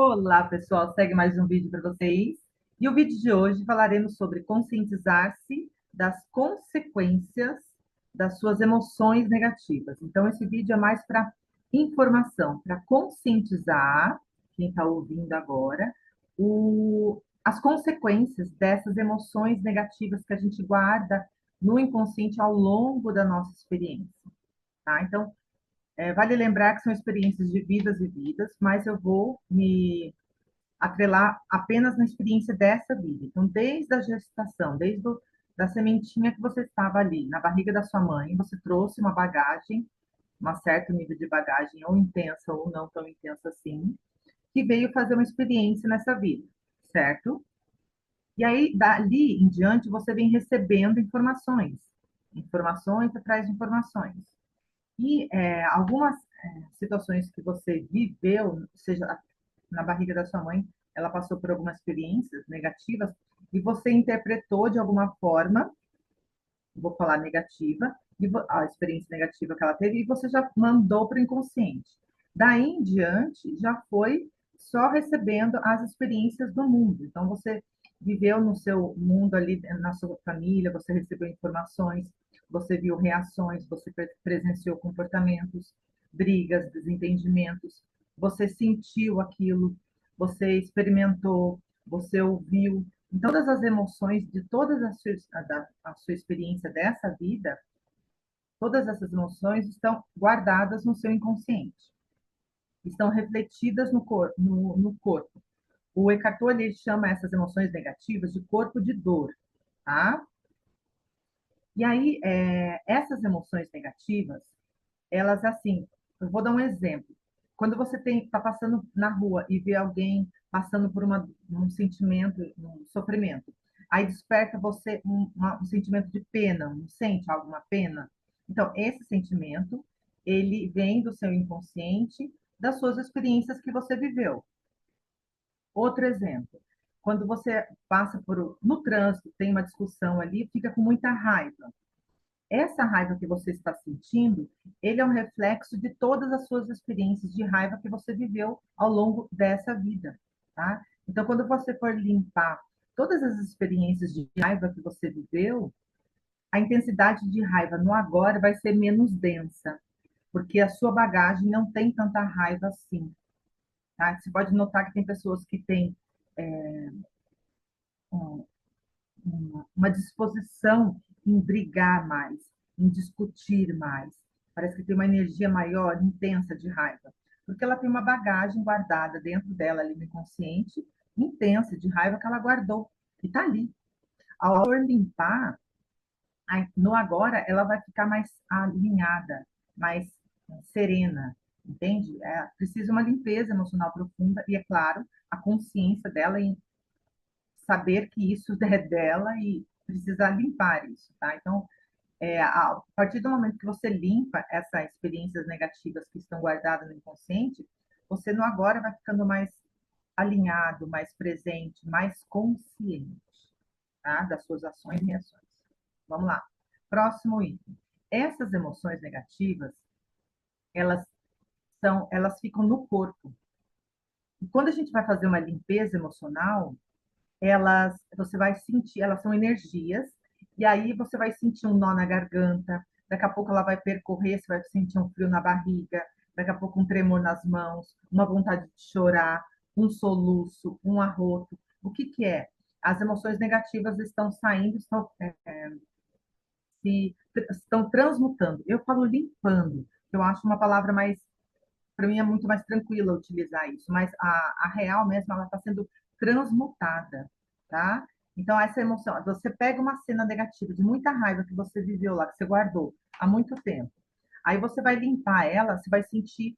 Olá, pessoal. Segue mais um vídeo para vocês. E o vídeo de hoje falaremos sobre conscientizar-se das consequências das suas emoções negativas. Então, esse vídeo é mais para informação, para conscientizar quem está ouvindo agora as consequências dessas emoções negativas que a gente guarda no inconsciente ao longo da nossa experiência, tá? Então, vale lembrar que são experiências de vidas e vidas, mas eu vou me atrelar apenas na experiência dessa vida. Então, desde a gestação, da sementinha que você estava ali, na barriga da sua mãe, você trouxe uma bagagem, um certo nível de bagagem, ou intensa ou não tão intensa assim, que veio fazer uma experiência nessa vida, certo? E aí, dali em diante, você vem recebendo informações, informações atrás de informações. E algumas situações que você viveu, seja na barriga da sua mãe, ela passou por algumas experiências negativas e você interpretou de alguma forma, vou falar negativa, a experiência negativa que ela teve, e você já mandou para o inconsciente. Daí em diante, já foi só recebendo as experiências do mundo. Então, você viveu no seu mundo ali, na sua família, você recebeu informações, você viu reações, você presenciou comportamentos, brigas, desentendimentos, você sentiu aquilo, você experimentou, você ouviu. Em todas as emoções de todas a sua experiência dessa vida, todas essas emoções estão guardadas no seu inconsciente, estão refletidas no corpo. O Eckhart Tolle ele chama essas emoções negativas de corpo de dor, tá? E aí, essas emoções negativas, elas assim, eu vou dar um exemplo. Quando você está passando na rua e vê alguém passando por um sentimento, um sofrimento, aí desperta você um sentimento de pena, não sente alguma pena? Então, esse sentimento, ele vem do seu inconsciente, das suas experiências que você viveu. Outro exemplo, quando você passa no trânsito, tem uma discussão ali, fica com muita raiva. Essa raiva que você está sentindo, ele é um reflexo de todas as suas experiências de raiva que você viveu ao longo dessa vida, tá? Então, quando você for limpar todas as experiências de raiva que você viveu, a intensidade de raiva no agora vai ser menos densa, porque a sua bagagem não tem tanta raiva assim, tá? Você pode notar que tem pessoas que têm um, uma disposição em brigar mais, em discutir mais. Parece que tem uma energia maior, intensa de raiva, porque ela tem uma bagagem guardada dentro dela ali no inconsciente, intensa de raiva que ela guardou e está ali. Ao for limpar, no agora ela vai ficar mais alinhada, mais serena, entende? Precisa uma limpeza emocional profunda e, é claro, a consciência dela em saber que isso é dela e precisar limpar isso, tá? Então, a partir do momento que você limpa essas experiências negativas que estão guardadas no inconsciente, você no agora vai ficando mais alinhado, mais presente, mais consciente, tá? Das suas ações e reações. Vamos lá. Próximo item. Essas emoções negativas, elas elas ficam no corpo. E quando a gente vai fazer uma limpeza emocional, você vai sentir, elas são energias, e aí você vai sentir um nó na garganta, daqui a pouco ela vai percorrer, você vai sentir um frio na barriga, daqui a pouco um tremor nas mãos, uma vontade de chorar, um soluço, um arroto. O que que é? As emoções negativas estão saindo, estão transmutando. Eu falo limpando, que eu acho uma palavra mais, para mim é muito mais tranquila utilizar isso, mas a real mesmo, ela está sendo transmutada, tá? Então, essa emoção, você pega uma cena negativa, de muita raiva que você viveu lá, que você guardou há muito tempo, aí você vai limpar ela, você vai sentir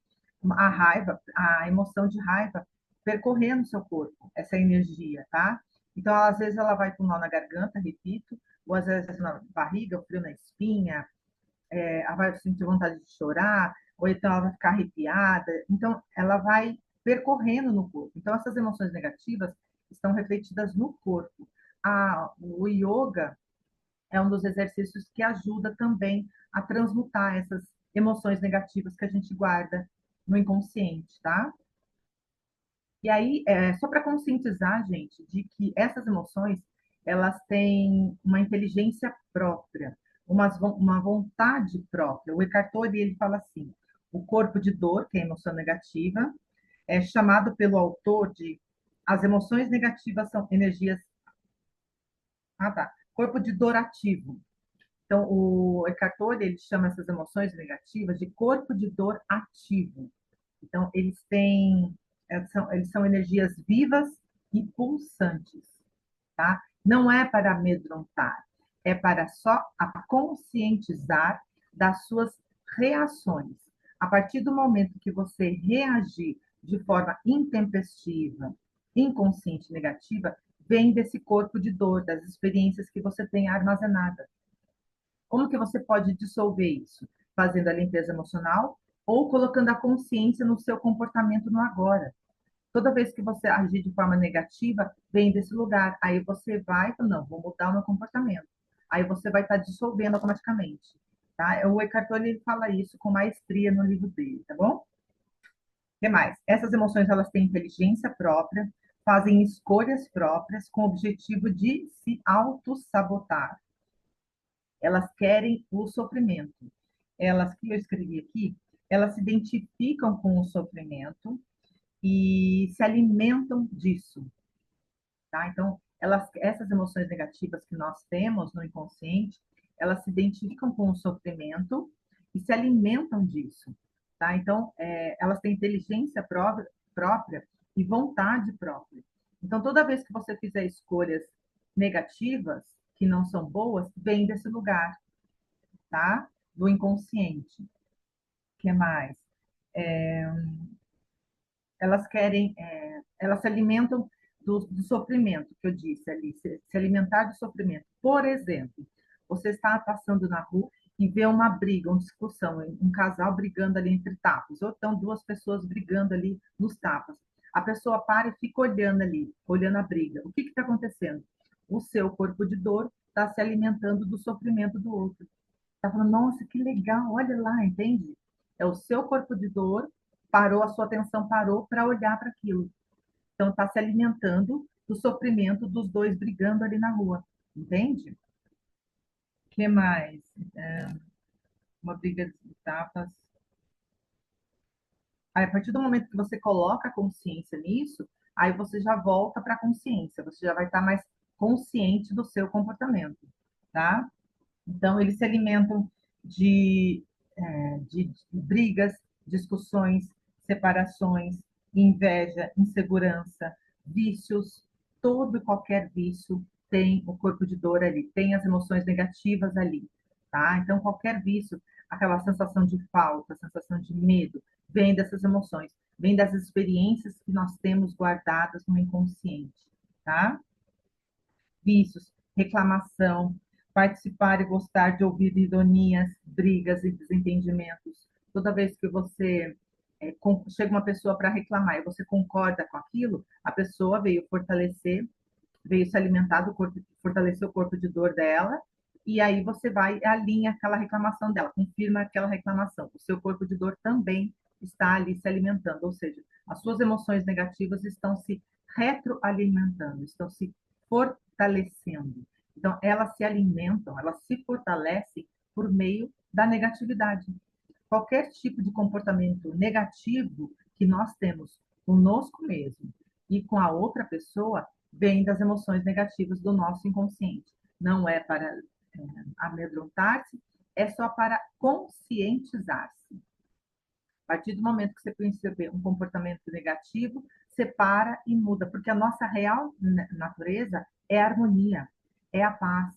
a raiva, a emoção de raiva percorrer no seu corpo, essa energia, tá? Então, às vezes ela vai com nó na garganta, repito, ou às vezes na barriga, o frio na espinha, ela vai sentir vontade de chorar, ou então ela vai ficar arrepiada. Então, ela vai percorrendo no corpo. Então, essas emoções negativas estão refletidas no corpo. O yoga é um dos exercícios que ajuda também a transmutar essas emoções negativas que a gente guarda no inconsciente, tá? E aí, só para conscientizar, gente, de que essas emoções, elas têm uma inteligência própria, uma vontade própria. O Eckhart Tolle, ele fala assim, o corpo de dor, que é a emoção negativa, é chamado pelo autor de as emoções negativas são energias. Ah, tá. Corpo de dor ativo. Então, o Eckhart Tolle, ele chama essas emoções negativas de corpo de dor ativo. Então, eles são energias vivas e pulsantes, tá? Não é para amedrontar, é para só conscientizar das suas reações. A partir do momento que você reagir de forma intempestiva, inconsciente, negativa, vem desse corpo de dor, das experiências que você tem armazenada. Como que você pode dissolver isso? Fazendo a limpeza emocional ou colocando a consciência no seu comportamento no agora. Toda vez que você agir de forma negativa, vem desse lugar. Aí você vai, não, vou mudar o meu comportamento. Aí você vai estar dissolvendo automaticamente. Tá? O Eckhart Tolle ele fala isso com maestria no livro dele, tá bom? O que mais? Essas emoções elas têm inteligência própria, fazem escolhas próprias com o objetivo de se auto-sabotar. Elas querem o sofrimento. Elas, que eu escrevi aqui, elas se identificam com o sofrimento e se alimentam disso, tá? Então, essas emoções negativas que nós temos no inconsciente, elas se identificam com o sofrimento e se alimentam disso, tá? Então, elas têm inteligência própria e vontade própria. Então, toda vez que você fizer escolhas negativas, que não são boas, vem desse lugar, tá? Do inconsciente. O que mais? É, elas se alimentam do sofrimento, que eu disse ali, se alimentar do sofrimento. Por exemplo, você está passando na rua e vê uma briga, uma discussão, um casal brigando ali entre tapas, ou então duas pessoas brigando ali nos tapas. A pessoa para e fica olhando ali, olhando a briga. O que está acontecendo? O seu corpo de dor está se alimentando do sofrimento do outro. Está falando, nossa, que legal, olha lá, entende? É o seu corpo de dor, parou, a sua atenção parou para olhar para aquilo. Então, está se alimentando do sofrimento dos dois brigando ali na rua, entende? O que mais? É, uma briga de tapas. Aí, a partir do momento que você coloca a consciência nisso, aí você já volta para a consciência, você já vai estar mais consciente do seu comportamento, tá? Então, eles se alimentam de, de brigas, discussões, separações, inveja, insegurança, vícios. Todo e qualquer vício tem o corpo de dor ali, tem as emoções negativas ali, tá? Então, qualquer vício, aquela sensação de falta, sensação de medo, vem dessas emoções, vem das experiências que nós temos guardadas no inconsciente, tá? Vícios, reclamação, participar e gostar de ouvir ironias, brigas e desentendimentos. Toda vez que você chega uma pessoa para reclamar e você concorda com aquilo, a pessoa veio fortalecer, veio se alimentar do corpo, fortalecer o corpo de dor dela, e aí você vai e alinha aquela reclamação dela, confirma aquela reclamação. O seu corpo de dor também está ali se alimentando, ou seja, as suas emoções negativas estão se retroalimentando, estão se fortalecendo. Então, elas se alimentam, elas se fortalecem por meio da negatividade. Qualquer tipo de comportamento negativo que nós temos conosco mesmo e com a outra pessoa vem das emoções negativas do nosso inconsciente. Não é para amedrontar-se, é só para conscientizar-se. A partir do momento que você perceber um comportamento negativo, separa e muda, porque a nossa real natureza é a harmonia, é a paz,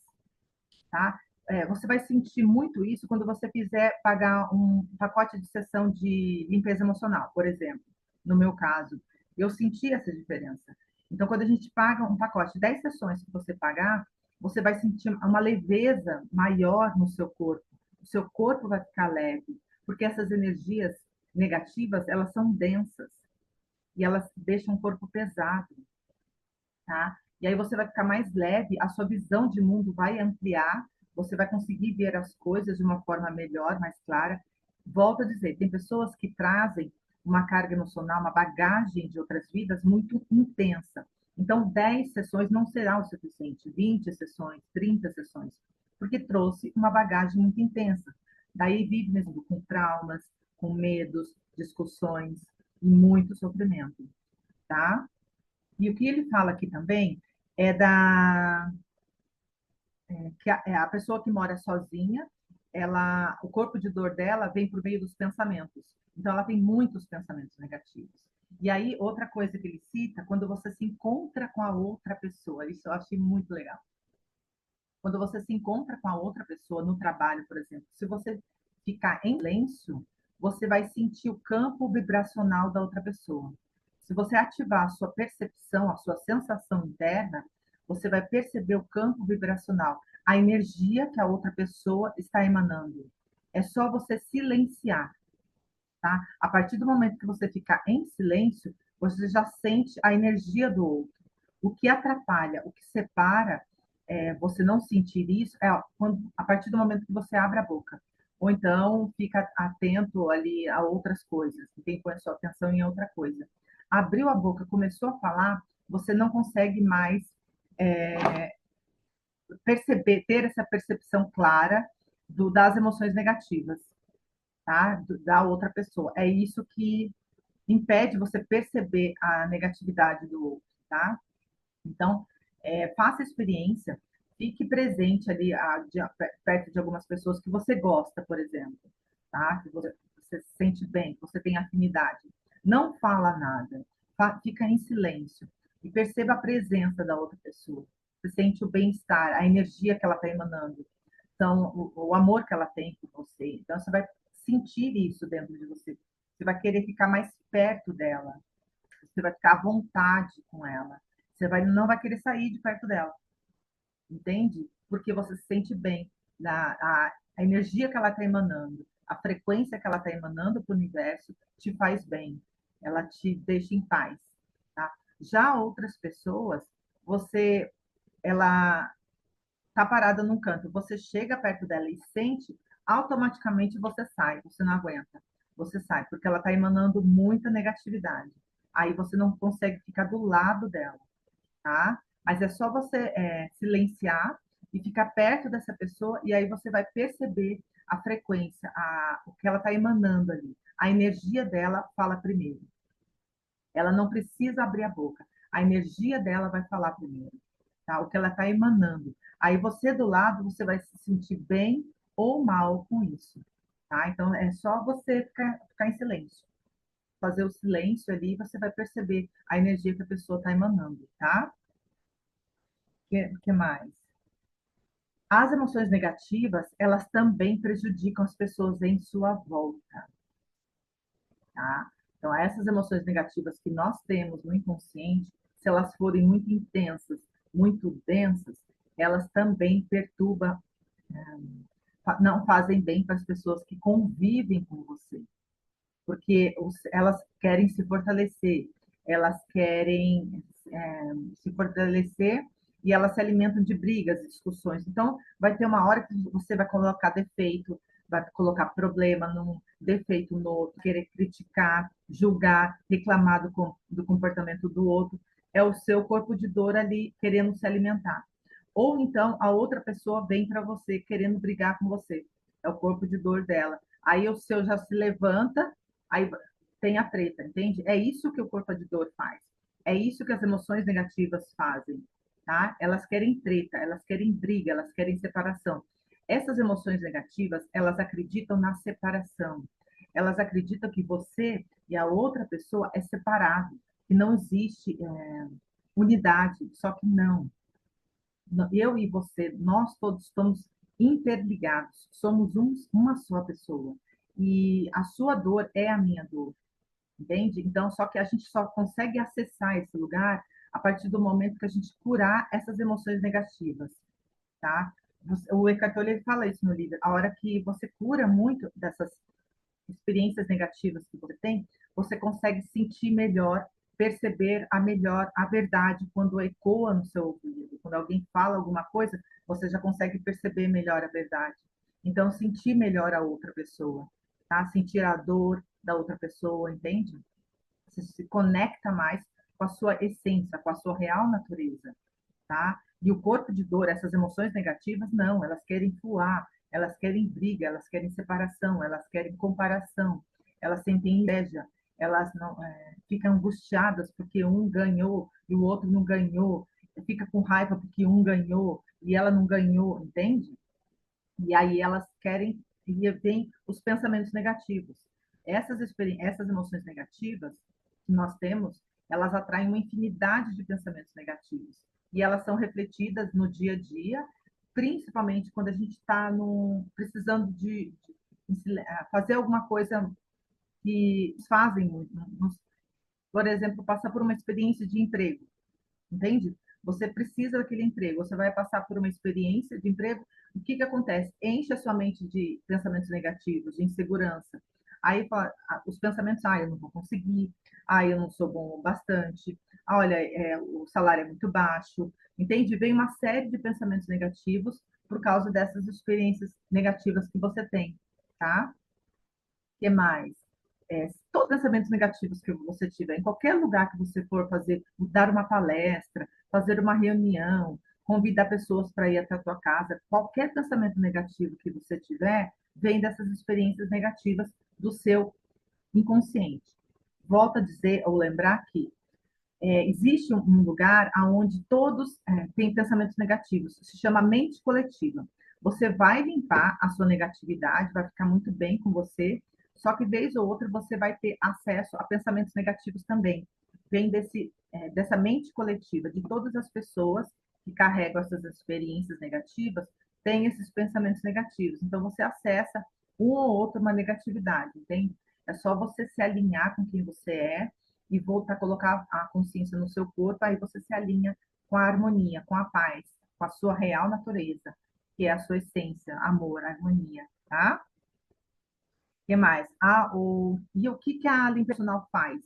tá? Você vai sentir muito isso quando você quiser pagar um pacote de sessão de limpeza emocional, por exemplo. No meu caso, eu senti essa diferença. Então, quando a gente paga um pacote de 10 sessões que você pagar, você vai sentir uma leveza maior no seu corpo. O seu corpo vai ficar leve, porque essas energias negativas, elas são densas e elas deixam o corpo pesado, tá? E aí você vai ficar mais leve, a sua visão de mundo vai ampliar, você vai conseguir ver as coisas de uma forma melhor, mais clara. Volto a dizer, tem pessoas que trazem uma carga emocional, uma bagagem de outras vidas muito intensa. Então, 10 sessões não será o suficiente, 20 sessões, 30 sessões, porque trouxe uma bagagem muito intensa. Daí vive mesmo com traumas, com medos, discussões e muito sofrimento, tá? E o que ele fala aqui também é da que a pessoa que mora sozinha, o corpo de dor dela vem por meio dos pensamentos. Então, ela tem muitos pensamentos negativos. E aí, outra coisa que ele cita, quando você se encontra com a outra pessoa, isso eu achei muito legal. Quando você se encontra com a outra pessoa no trabalho, por exemplo, se você ficar em silêncio, você vai sentir o campo vibracional da outra pessoa. Se você ativar a sua percepção, a sua sensação interna, você vai perceber o campo vibracional, a energia que a outra pessoa está emanando. É só você silenciar, tá? A partir do momento que você ficar em silêncio, você já sente a energia do outro. O que atrapalha, o que separa você não sentir isso a partir do momento que você abre a boca. Ou então fica atento ali a outras coisas, quem põe a sua atenção em outra coisa. Abriu a boca, começou a falar, você não consegue mais é, perceber, ter essa percepção clara das emoções negativas, tá? Da outra pessoa. É isso que impede você perceber a negatividade do outro, tá? Então, faça experiência, fique presente ali perto de algumas pessoas que você gosta, por exemplo, tá? Que você se sente bem, que você tem afinidade. Não fala nada, fica em silêncio e perceba a presença da outra pessoa. Você sente o bem-estar, a energia que ela está emanando, então, o amor que ela tem por você. Então, você vai sentir isso dentro de você. Você vai querer ficar mais perto dela, você vai ficar à vontade com ela. Não vai querer sair de perto dela, entende? Porque você se sente bem. A energia que ela está emanando, a frequência que ela está emanando para o universo te faz bem. Ela te deixa em paz, tá? Já outras pessoas, ela tá parada num canto, você chega perto dela e sente, automaticamente você sai, você não aguenta. Você sai, porque ela está emanando muita negatividade. Aí você não consegue ficar do lado dela, tá? Mas é só você silenciar e ficar perto dessa pessoa, e aí você vai perceber a frequência, o que ela está emanando ali. A energia dela fala primeiro. Ela não precisa abrir a boca. A energia dela vai falar primeiro, tá? O que ela está emanando. Aí você do lado, você vai se sentir bem ou mal com isso, tá? Então é só você ficar em silêncio. Fazer o silêncio ali, você vai perceber a energia que a pessoa está emanando, tá? Que mais? As emoções negativas, elas também prejudicam as pessoas em sua volta, tá? Então, essas emoções negativas que nós temos no inconsciente, se elas forem muito intensas, muito densas, elas também perturbam, não fazem bem para as pessoas que convivem com você, porque elas querem se fortalecer, elas querem se fortalecer e elas se alimentam de brigas, discussões. Então, vai ter uma hora que você vai colocar defeito, vai colocar problema num defeito no outro, querer criticar, julgar, reclamar do comportamento do outro. É o seu corpo de dor ali querendo se alimentar. Ou então a outra pessoa vem para você querendo brigar com você. É o corpo de dor dela. Aí o seu já se levanta, aí tem a treta, entende? É isso que o corpo de dor faz. É isso que as emoções negativas fazem, tá? Elas querem treta, elas querem briga, elas querem separação. Essas emoções negativas, elas acreditam na separação. Elas acreditam que você e a outra pessoa é separado, que não existe unidade, só que não. Eu e você, nós todos estamos interligados, somos uma só pessoa. E a sua dor é a minha dor, entende? Então, só que a gente só consegue acessar esse lugar a partir do momento que a gente curar essas emoções negativas, tá? O Eckhart Tolle ele fala isso no livro. A hora que você cura muito dessas experiências negativas que você tem, você consegue sentir melhor, perceber melhor a verdade quando ecoa no seu ouvido. Quando alguém fala alguma coisa, você já consegue perceber melhor a verdade. Então, sentir melhor a outra pessoa, tá? Sentir a dor, da outra pessoa, entende? Você se conecta mais com a sua essência, com a sua real natureza, tá? E o corpo de dor, essas emoções negativas, não, elas querem fluar, elas querem briga, elas querem separação, elas querem comparação, elas sentem inveja, elas não ficam angustiadas porque um ganhou e o outro não ganhou, fica com raiva porque um ganhou e ela não ganhou, entende? E aí elas querem, e vem os pensamentos negativos. Essas emoções negativas que nós temos, elas atraem uma infinidade de pensamentos negativos. E elas são refletidas no dia a dia, principalmente quando a gente está precisando de fazer alguma coisa que fazem muito. Por exemplo, passar por uma experiência de emprego. Entende? Você precisa daquele emprego, você vai passar por uma experiência de emprego. O que que acontece? Enche a sua mente de pensamentos negativos, de insegurança. Aí os pensamentos, eu não vou conseguir, eu não sou bom o bastante, olha, o salário é muito baixo, entende? Vem uma série de pensamentos negativos por causa dessas experiências negativas que você tem, tá? O que mais? Todos os pensamentos negativos que você tiver, em qualquer lugar que você for fazer, dar uma palestra, fazer uma reunião, convidar pessoas para ir até a tua casa, qualquer pensamento negativo que você tiver, vem dessas experiências negativas do seu inconsciente. Volto a dizer ou lembrar que existe um lugar onde todos têm pensamentos negativos, se chama mente coletiva. Você vai limpar a sua negatividade, vai ficar muito bem com você, só que vez ou outra você vai ter acesso a pensamentos negativos também. Vem dessa mente coletiva, de todas as pessoas que carregam essas experiências negativas, tem esses pensamentos negativos. Então você acessa um ou outro uma negatividade, entende? É só você se alinhar com quem você é e voltar a colocar a consciência no seu corpo, aí você se alinha com a harmonia, com a paz, com a sua real natureza, que é a sua essência, amor, harmonia, tá? O que mais? E o que a limpeza emocional faz?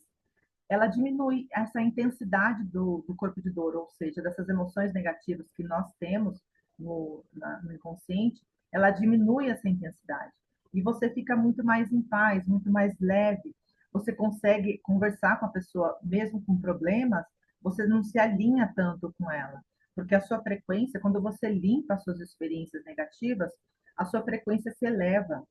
Ela diminui essa intensidade do corpo de dor, ou seja, dessas emoções negativas que nós temos no inconsciente, ela diminui essa intensidade. E você fica muito mais em paz, muito mais leve. Você consegue conversar com a pessoa, mesmo com problemas, você não se alinha tanto com ela. Porque a sua frequência, quando você limpa as suas experiências negativas, a sua frequência se eleva,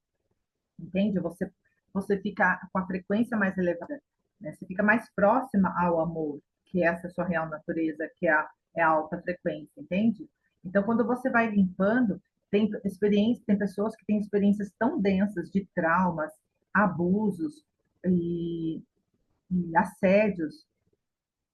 entende? Você fica com a frequência mais elevada, né? Você fica mais próxima ao amor, que é essa sua real natureza, que é a alta frequência, entende? Então, quando você vai limpando, tem pessoas que têm experiências tão densas de traumas, abusos e, e assédios,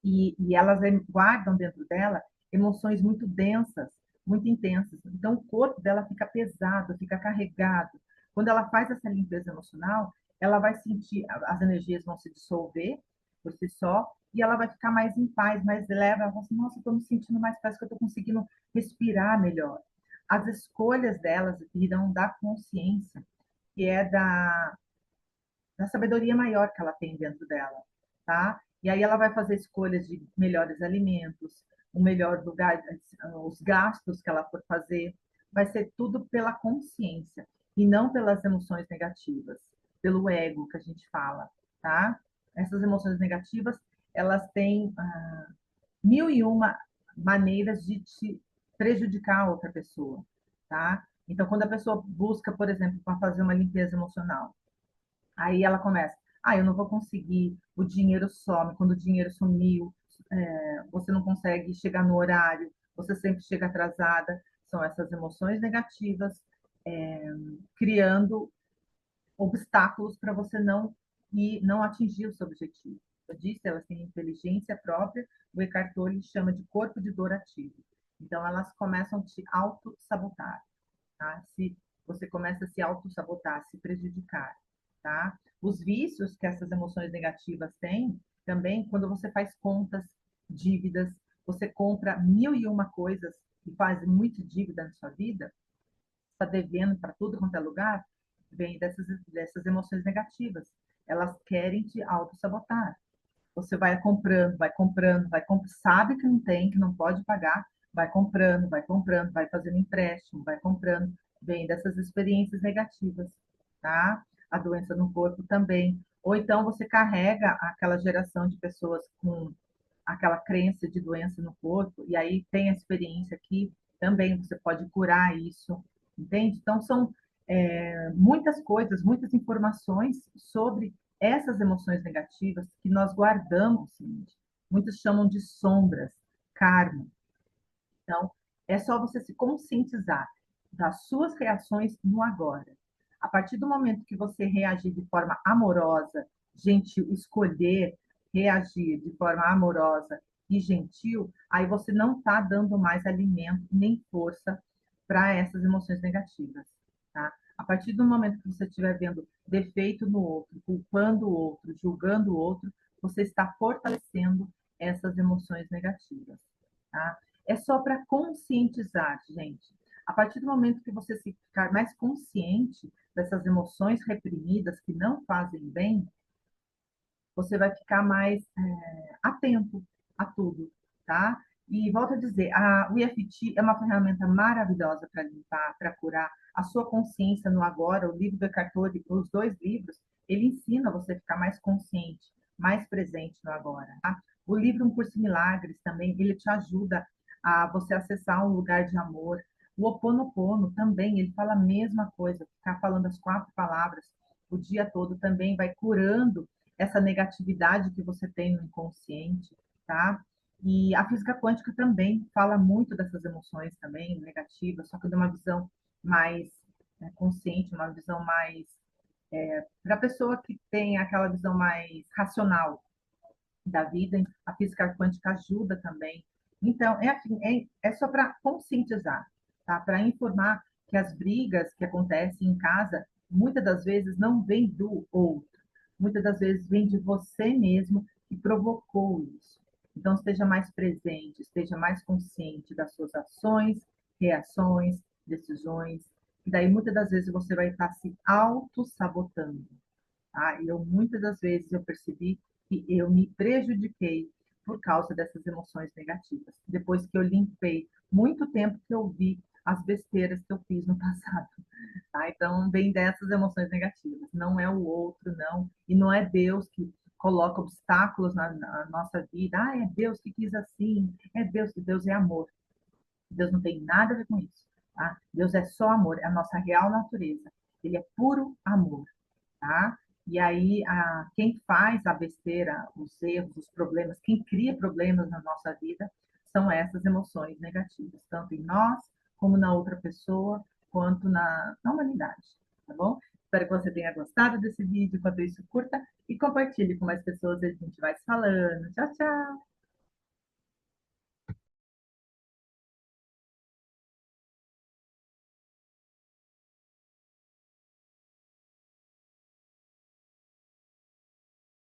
e elas guardam dentro dela emoções muito densas, muito intensas. Então, o corpo dela fica pesado, fica carregado. Quando ela faz essa limpeza emocional, ela vai sentir, as energias vão se dissolver por si só, e ela vai ficar mais em paz, mais leve. Ela vai assim, nossa, estou me sentindo mais paz, que eu estou conseguindo respirar melhor. As escolhas delas irão da consciência, que é da sabedoria maior que ela tem dentro dela, tá? E aí ela vai fazer escolhas de melhores alimentos, o melhor lugar, os gastos que ela for fazer, vai ser tudo pela consciência e não pelas emoções negativas, pelo ego que a gente fala, tá? Essas emoções negativas, elas têm mil e uma maneiras de te prejudicar a outra pessoa, tá? Então, quando a pessoa busca, por exemplo, para fazer uma limpeza emocional, aí ela começa, eu não vou conseguir, o dinheiro some, quando o dinheiro sumiu, você não consegue chegar no horário, você sempre chega atrasada, são essas emoções negativas, é, criando obstáculos para você não atingir o seu objetivo. Eu disse, elas têm inteligência própria, o Eckhart Tolle chama de corpo de dor ativo. Então, elas começam a te auto-sabotar, tá? Se você começa a se auto-sabotar, se prejudicar, tá? Os vícios que essas emoções negativas têm, também, quando você faz contas, dívidas, você compra mil e uma coisas e faz muita dívida na sua vida, está devendo para tudo quanto é lugar, vem dessas emoções negativas. Elas querem te auto-sabotar. Você vai comprando, vai comprando, vai comprando, sabe que não tem, que não pode pagar, vai comprando, vai fazendo empréstimo, vai comprando, vem dessas experiências negativas, tá? A doença no corpo também. Ou então você carrega aquela geração de pessoas com aquela crença de doença no corpo, e aí tem a experiência que também você pode curar isso, entende? Então, são muitas coisas, muitas informações sobre essas emoções negativas que nós guardamos, gente. Muitos chamam de sombras, karma. Então, é só você se conscientizar das suas reações no agora. A partir do momento que você reagir de forma amorosa, gentil, escolher reagir de forma amorosa e gentil, aí você não está dando mais alimento nem força para essas emoções negativas, tá? A partir do momento que você estiver vendo defeito no outro, culpando o outro, julgando o outro, você está fortalecendo essas emoções negativas, tá? É só para conscientizar, gente. A partir do momento que você se ficar mais consciente dessas emoções reprimidas que não fazem bem, você vai ficar mais atento a tudo, tá? E volto a dizer, o EFT é uma ferramenta maravilhosa para limpar, para curar a sua consciência no agora. O livro do Eckhart Tolle, os dois livros, ele ensina você a ficar mais consciente, mais presente no agora. Tá? O livro Um Curso em Milagres também, ele te ajuda a você acessar um lugar de amor. O Ho'oponopono também, ele fala a mesma coisa, ficar falando as 4 palavras o dia todo também vai curando essa negatividade que você tem no inconsciente, tá? E a física quântica também fala muito dessas emoções também negativas, só que de uma visão mais consciente, uma visão mais para a pessoa que tem aquela visão mais racional da vida, a física quântica ajuda também. Então, é assim, é só para conscientizar, tá? Para informar que as brigas que acontecem em casa, muitas das vezes não vêm do outro, muitas das vezes vem de você mesmo que provocou isso. Então, esteja mais presente, esteja mais consciente das suas ações, reações, decisões, e daí muitas das vezes você vai estar se auto-sabotando. Tá? E eu, muitas das vezes, eu percebi que eu me prejudiquei por causa dessas emoções negativas. Depois que eu limpei, muito tempo que eu vi as besteiras que eu fiz no passado. Tá? Então, vem dessas emoções negativas. Não é o outro, não. E não é Deus que coloca obstáculos na nossa vida. Ah, é Deus que quis assim. É Deus, que Deus é amor. Deus não tem nada a ver com isso. Tá? Deus é só amor, é a nossa real natureza. Ele é puro amor. Tá? E aí, quem faz a besteira, os erros, os problemas, quem cria problemas na nossa vida são essas emoções negativas, tanto em nós, como na outra pessoa, quanto na humanidade, tá bom? Espero que você tenha gostado desse vídeo. Enquanto isso, curta e compartilhe com mais pessoas. A gente vai se falando. Tchau, tchau!